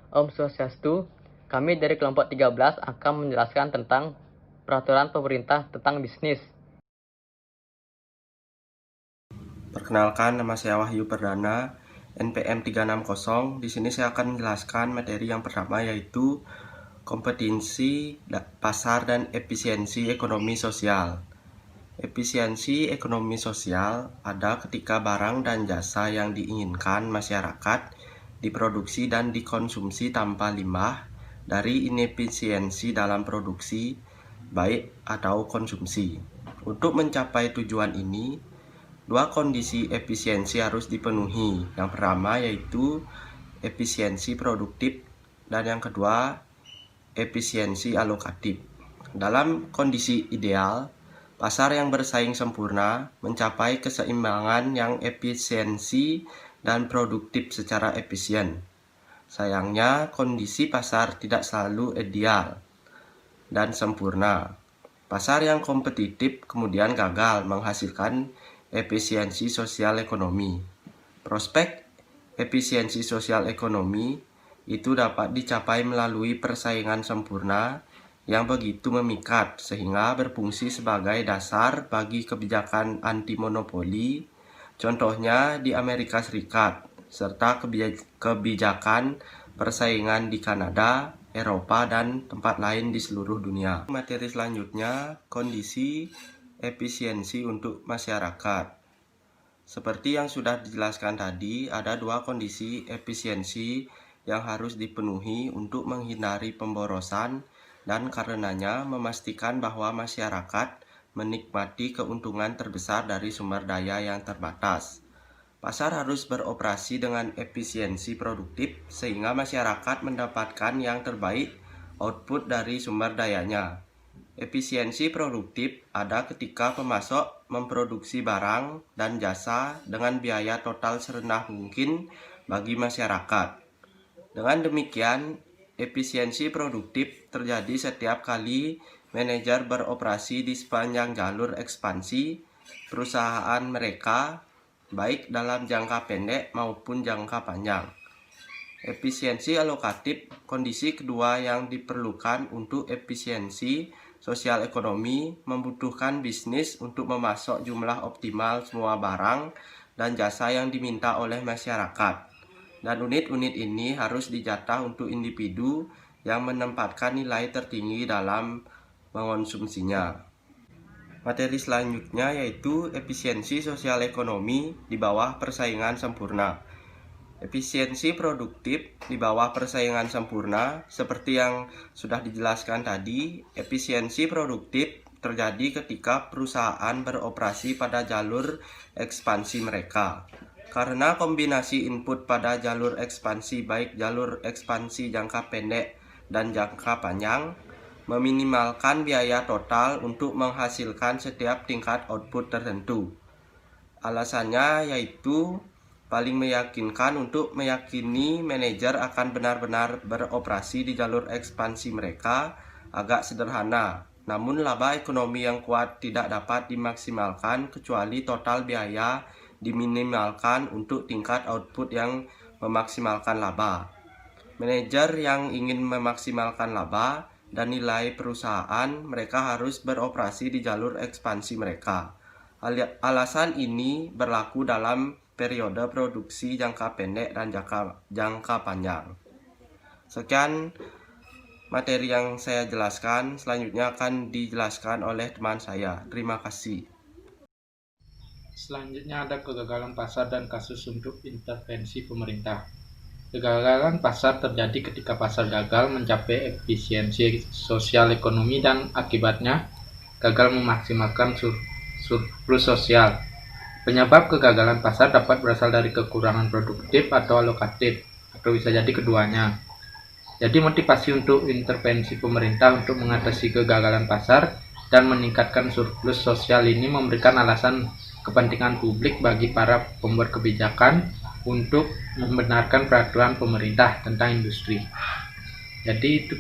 Om Swastiastu, kami dari kelompok 13 akan menjelaskan tentang peraturan pemerintah tentang bisnis. Perkenalkan, nama saya Wahyu Perdana, NPM 360. Di sini saya akan menjelaskan materi yang pertama, yaitu kompetensi pasar dan efisiensi ekonomi sosial. Efisiensi ekonomi sosial ada ketika barang dan jasa yang diinginkan masyarakat diproduksi dan dikonsumsi tanpa limbah dari inefisiensi dalam produksi, baik atau konsumsi. Untuk mencapai tujuan ini, dua kondisi efisiensi harus dipenuhi. Yang pertama yaitu efisiensi produktif dan yang kedua efisiensi alokatif. Dalam kondisi ideal, pasar yang bersaing sempurna mencapai keseimbangan yang efisiensi dan produktif secara efisien. Sayangnya, kondisi pasar tidak selalu ideal dan sempurna. Pasar yang kompetitif kemudian gagal menghasilkan efisiensi sosial ekonomi. Prospek efisiensi sosial ekonomi itu dapat dicapai melalui persaingan sempurna yang begitu memikat sehingga berfungsi sebagai dasar bagi kebijakan anti monopoli, contohnya di Amerika Serikat, serta kebijakan persaingan di Kanada, Eropa, dan tempat lain di seluruh dunia. Materi selanjutnya, kondisi efisiensi untuk masyarakat. Seperti yang sudah dijelaskan tadi, ada dua kondisi efisiensi yang harus dipenuhi untuk menghindari pemborosan dan karenanya memastikan bahwa masyarakat menikmati keuntungan terbesar dari sumber daya yang terbatas. Pasar harus beroperasi dengan efisiensi produktif sehingga masyarakat mendapatkan yang terbaik output dari sumber dayanya. Efisiensi produktif ada ketika pemasok memproduksi barang dan jasa dengan biaya total serendah mungkin bagi masyarakat. Dengan demikian, efisiensi produktif terjadi setiap kali manajer beroperasi di sepanjang jalur ekspansi perusahaan mereka, baik dalam jangka pendek maupun jangka panjang. Efisiensi alokatif, kondisi kedua yang diperlukan untuk efisiensi sosial ekonomi, membutuhkan bisnis untuk memasok jumlah optimal semua barang dan jasa yang diminta oleh masyarakat. Dan unit-unit ini harus dijatah untuk individu yang menempatkan nilai tertinggi dalam mengonsumsinya. Materi selanjutnya yaitu efisiensi sosial ekonomi di bawah persaingan sempurna. Efisiensi produktif di bawah persaingan sempurna, seperti yang sudah dijelaskan tadi, efisiensi produktif terjadi ketika perusahaan beroperasi pada jalur ekspansi mereka. Karena kombinasi input pada jalur ekspansi, baik jalur ekspansi jangka pendek dan jangka panjang, meminimalkan biaya total untuk menghasilkan setiap tingkat output tertentu. Alasannya yaitu paling meyakinkan untuk meyakini manajer akan benar-benar beroperasi di jalur ekspansi mereka agak sederhana. Namun laba ekonomi yang kuat tidak dapat dimaksimalkan kecuali total biaya diminimalkan untuk tingkat output yang memaksimalkan laba. Manajer yang ingin memaksimalkan laba dan nilai perusahaan, mereka harus beroperasi di jalur ekspansi mereka. Alasan ini berlaku dalam periode produksi jangka pendek dan jangka panjang. Sekian materi yang saya jelaskan, selanjutnya akan dijelaskan oleh teman saya. Terima kasih. Selanjutnya ada kegagalan pasar dan kasus untuk intervensi pemerintah. Kegagalan pasar terjadi ketika pasar gagal mencapai efisiensi sosial ekonomi dan akibatnya gagal memaksimalkan surplus sosial. Penyebab kegagalan pasar dapat berasal dari kekurangan produktif atau alokatif, atau bisa jadi keduanya. Jadi motivasi untuk intervensi pemerintah untuk mengatasi kegagalan pasar dan meningkatkan surplus sosial ini memberikan alasan kepentingan publik bagi para pembuat kebijakan untuk membenarkan peraturan pemerintah tentang industri. Jadi itu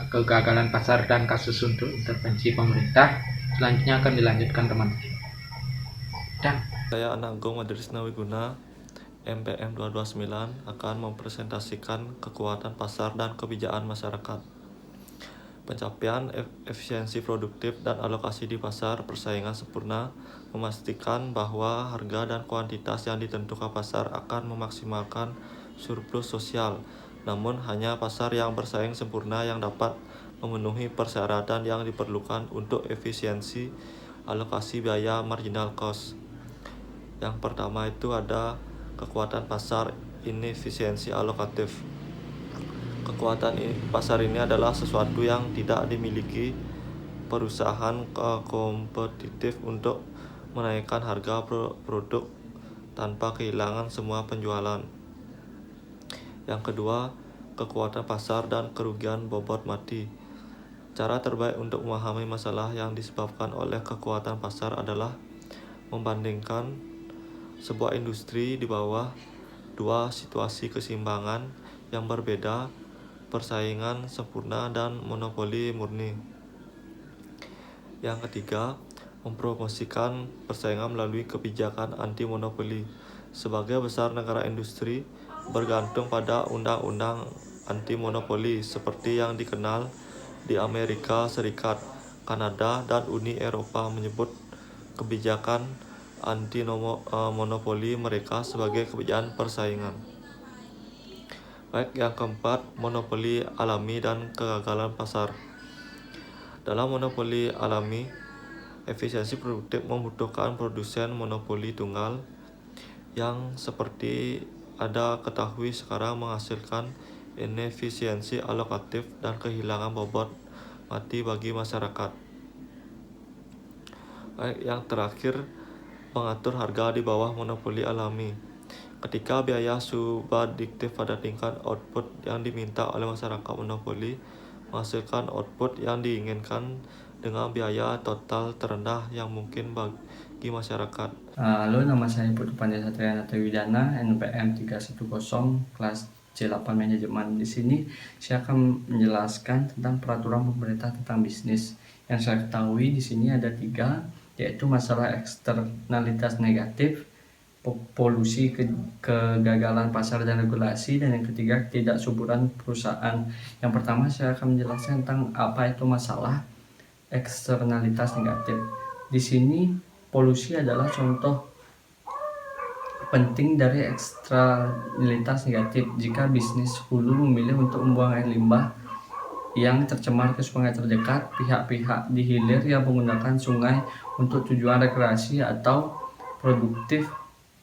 kegagalan pasar dan kasus untuk intervensi pemerintah. Selanjutnya akan dilanjutkan teman-teman. Saya Ananggong Madrisna Wiguna, MPM 229 akan mempresentasikan kekuatan pasar dan kebijakan masyarakat. Pencapaian efisiensi produktif dan alokasi di pasar persaingan sempurna memastikan bahwa harga dan kuantitas yang ditentukan pasar akan memaksimalkan surplus sosial. Namun hanya pasar yang bersaing sempurna yang dapat memenuhi persyaratan yang diperlukan untuk efisiensi alokasi biaya marginal cost. Yang pertama itu ada kekuatan pasar inefisiensi alokatif. Kekuatan pasar ini adalah sesuatu yang tidak dimiliki perusahaan kompetitif untuk menaikkan harga produk tanpa kehilangan semua penjualan. Yang kedua, kekuatan pasar dan kerugian bobot mati. Cara terbaik untuk memahami masalah yang disebabkan oleh kekuatan pasar adalah membandingkan sebuah industri di bawah dua situasi keseimbangan yang berbeda, persaingan sempurna dan monopoli murni. Yang ketiga, mempromosikan persaingan melalui kebijakan anti monopoli. Sebagai besar negara industri bergantung pada undang-undang anti monopoli seperti yang dikenal di Amerika Serikat, Kanada, dan Uni Eropa menyebut kebijakan anti monopoli mereka sebagai kebijakan persaingan. Baik, yang keempat, monopoli alami dan kegagalan pasar. Dalam monopoli alami, efisiensi produktif membutuhkan produsen monopoli tunggal yang seperti Anda ketahui sekarang menghasilkan inefisiensi alokatif dan kehilangan bobot mati bagi masyarakat. Baik, yang terakhir, mengatur harga di bawah monopoli alami. Ketika biaya subadiktif pada tingkat output yang diminta oleh masyarakat monopoli menghasilkan output yang diinginkan dengan biaya total terendah yang mungkin bagi masyarakat. Halo, nama saya Putu Pandya Satria Widana, NPM 310, kelas C8 Manajemen. Di sini saya akan menjelaskan tentang peraturan pemerintah tentang bisnis. Yang saya ketahui di sini ada 3, yaitu masalah eksternalitas negatif, polusi, kegagalan pasar dan regulasi, dan yang ketiga ketidaksuburan perusahaan. Yang pertama saya akan menjelaskan tentang apa itu masalah eksternalitas negatif. Di sini polusi adalah contoh penting dari eksternalitas negatif. Jika bisnis hulu memilih untuk membuang air limbah yang tercemar ke sungai terdekat, pihak-pihak di hilir yang menggunakan sungai untuk tujuan rekreasi atau produktif,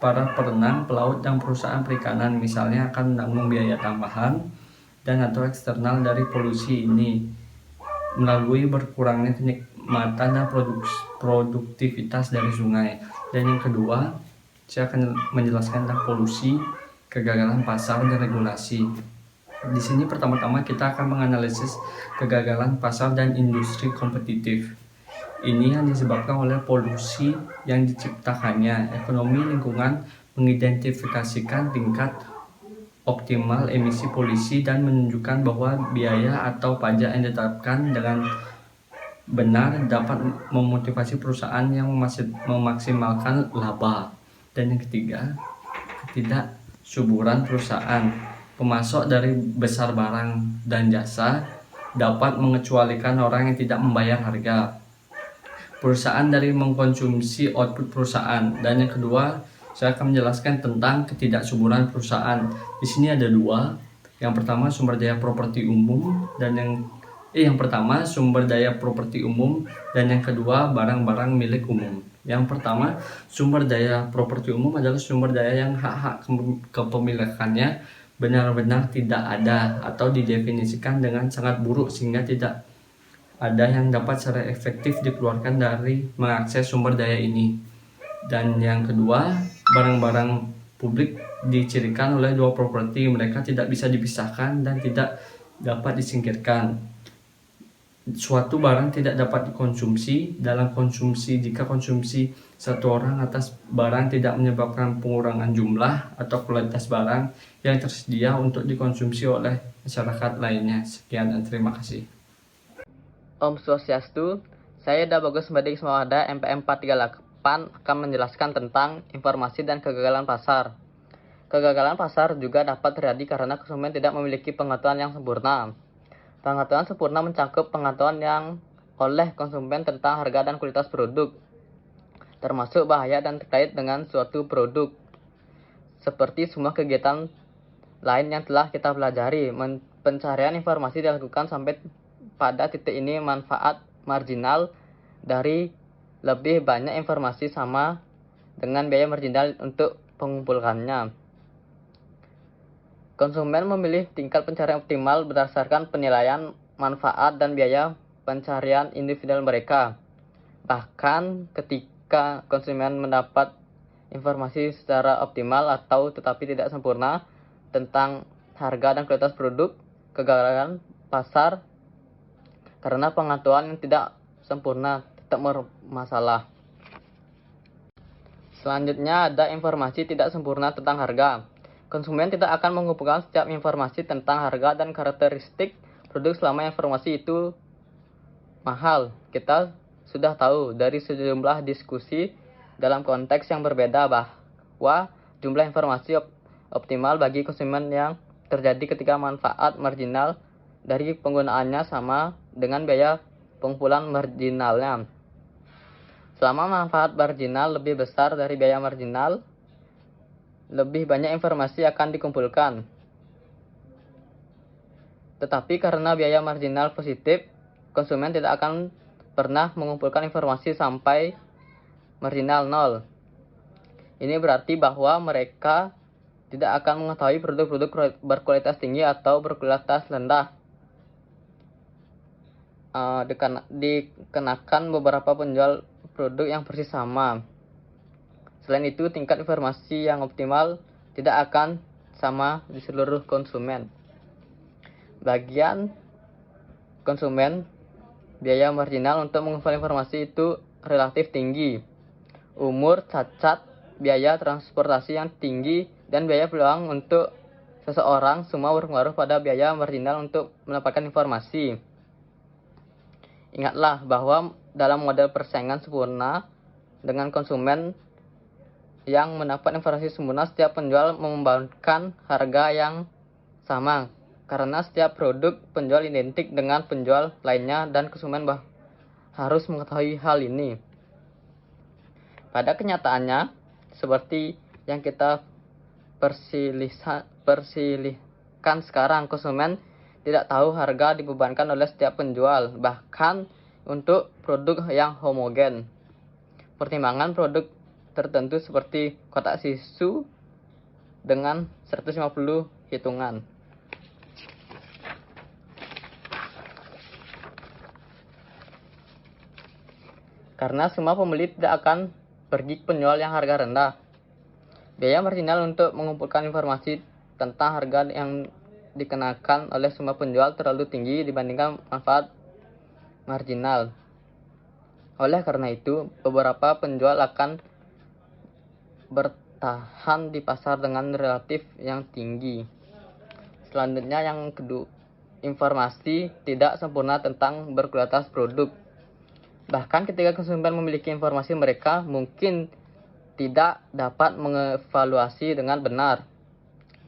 para perenang, pelaut, dan perusahaan perikanan misalnya akan menanggung biaya tambahan dan atau eksternal dari polusi ini melalui berkurangnya kenikmatan dan produktivitas dari sungai. Dan yang kedua, saya akan menjelaskan tentang polusi, kegagalan pasar, dan regulasi. Di sini pertama-tama kita akan menganalisis kegagalan pasar dan industri kompetitif. Ini yang disebabkan oleh polusi yang diciptakannya. Ekonomi lingkungan mengidentifikasikan tingkat optimal emisi polusi dan menunjukkan bahwa biaya atau pajak yang ditetapkan dengan benar dapat memotivasi perusahaan yang memaksimalkan laba. Dan yang ketiga, ketidaksuburan perusahaan. Pemasok dari besar barang dan jasa dapat mengecualikan orang yang tidak membayar harga. Perusahaan dari mengkonsumsi output perusahaan. Dan yang kedua, saya akan menjelaskan tentang ketidaksuburan perusahaan. Di sini ada 2. Yang pertama sumber daya properti umum dan yang pertama sumber daya properti umum dan yang kedua barang-barang milik umum. Yang pertama, sumber daya properti umum adalah sumber daya yang hak-hak kepemilikannya benar-benar tidak ada atau didefinisikan dengan sangat buruk sehingga tidak ada yang dapat secara efektif dikeluarkan dari mengakses sumber daya ini. Dan yang kedua, barang-barang publik dicirikan oleh 2 properti, mereka tidak bisa dipisahkan dan tidak dapat disingkirkan. Suatu barang tidak dapat dikonsumsi dalam konsumsi jika konsumsi satu orang atas barang tidak menyebabkan pengurangan jumlah atau kualitas barang yang tersedia untuk dikonsumsi oleh masyarakat lainnya. Sekian dan terima kasih. Om Swastiastu, saya Bagus Badik Ismawada, MPM 438 akan menjelaskan tentang informasi dan kegagalan pasar. Kegagalan pasar juga dapat terjadi karena konsumen tidak memiliki pengetahuan yang sempurna. Pengetahuan sempurna mencakup pengetahuan yang oleh konsumen tentang harga dan kualitas produk, termasuk bahaya dan terkait dengan suatu produk. Seperti semua kegiatan lain yang telah kita pelajari, pencarian informasi dilakukan sampai pada titik ini manfaat marginal dari lebih banyak informasi sama dengan biaya marginal untuk mengumpulkannya. Konsumen memilih tingkat pencarian optimal berdasarkan penilaian manfaat dan biaya pencarian individual mereka. Bahkan ketika konsumen mendapat informasi secara optimal atau tetapi tidak sempurna tentang harga dan kualitas produk, kegagalan pasar karena pengetahuan yang tidak sempurna tetap bermasalah. Selanjutnya ada informasi tidak sempurna tentang harga. Konsumen tidak akan mengumpulkan setiap informasi tentang harga dan karakteristik produk selama informasi itu mahal. Kita sudah tahu dari sejumlah diskusi dalam konteks yang berbeda bahwa jumlah informasi optimal bagi konsumen yang terjadi ketika manfaat marginal dari penggunaannya sama dengan biaya pengumpulan marginalnya. Selama manfaat marginal lebih besar dari biaya marginal, lebih banyak informasi akan dikumpulkan. Tetapi karena biaya marginal positif, konsumen tidak akan pernah mengumpulkan informasi sampai marginal 0. Ini berarti bahwa mereka tidak akan mengetahui produk-produk berkualitas tinggi atau berkualitas rendah. Dikenakan beberapa penjual produk yang persis sama. Selain itu, tingkat informasi yang optimal tidak akan sama di seluruh konsumen. Bagian konsumen, biaya marginal untuk mengumpulkan informasi itu relatif tinggi. Umur, cacat, biaya transportasi yang tinggi, dan biaya peluang untuk seseorang semua berpengaruh pada biaya marginal untuk mendapatkan informasi. Ingatlah bahwa dalam model persaingan sempurna dengan konsumen yang mendapat informasi sempurna, setiap penjual membangun harga yang sama karena setiap produk penjual identik dengan penjual lainnya dan konsumen harus mengetahui hal ini. Pada kenyataannya, seperti yang kita persilihkan sekarang, konsumen tidak tahu harga dibebankan oleh setiap penjual, bahkan untuk produk yang homogen. Pertimbangan produk tertentu seperti kotak tisu dengan 150 hitungan. Karena semua pembeli tidak akan pergi ke penjual yang harga rendah. Biaya marginal untuk mengumpulkan informasi tentang harga yang dikenakan oleh semua penjual terlalu tinggi dibandingkan manfaat marginal. Oleh karena itu, beberapa penjual akan bertahan di pasar dengan relatif yang tinggi. Selanjutnya yang kedua, informasi tidak sempurna tentang berkualitas produk. Bahkan ketika konsumen memiliki informasi, mereka mungkin tidak dapat mengevaluasi dengan benar.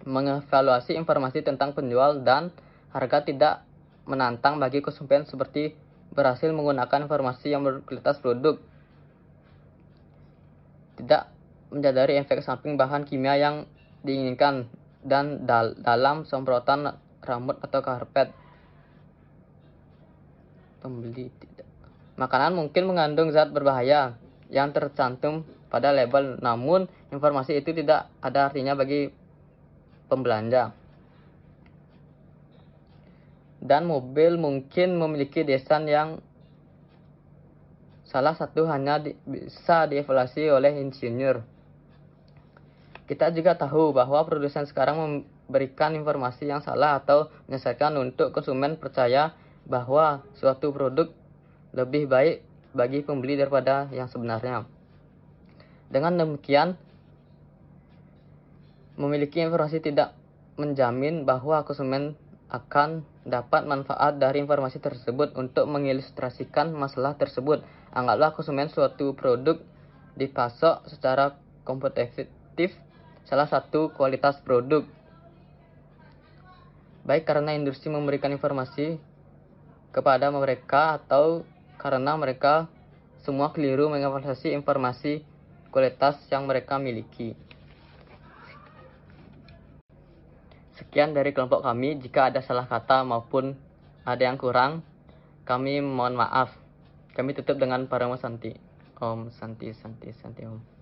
Mengevaluasi informasi tentang penjual dan harga tidak menantang bagi konsumen seperti berhasil menggunakan informasi yang berkualitas produk. Tidak menyadari efek samping bahan kimia yang diinginkan dan dalam semprotan rambut atau karpet. Pembeli tidak. Makanan mungkin mengandung zat berbahaya yang tercantum pada label, namun informasi itu tidak ada artinya bagi pembelanja. Dan mobil mungkin memiliki desain yang salah satu hanya bisa dievaluasi oleh insinyur. Kita juga tahu bahwa produsen sekarang memberikan informasi yang salah atau menyesatkan untuk konsumen percaya bahwa suatu produk lebih baik bagi pembeli daripada yang sebenarnya. Dengan demikian, memiliki informasi tidak menjamin bahwa konsumen akan dapat manfaat dari informasi tersebut. Untuk mengilustrasikan masalah tersebut, anggaplah konsumen suatu produk dipasok secara kompetitif salah satu kualitas produk. Baik karena industri memberikan informasi kepada mereka atau karena mereka semua keliru mengevaluasi informasi kualitas yang mereka miliki. Sekian dari kelompok kami. Jika ada salah kata maupun ada yang kurang, kami mohon maaf. Kami tutup dengan Paramo Santi. Om Santi Santi Santi Om.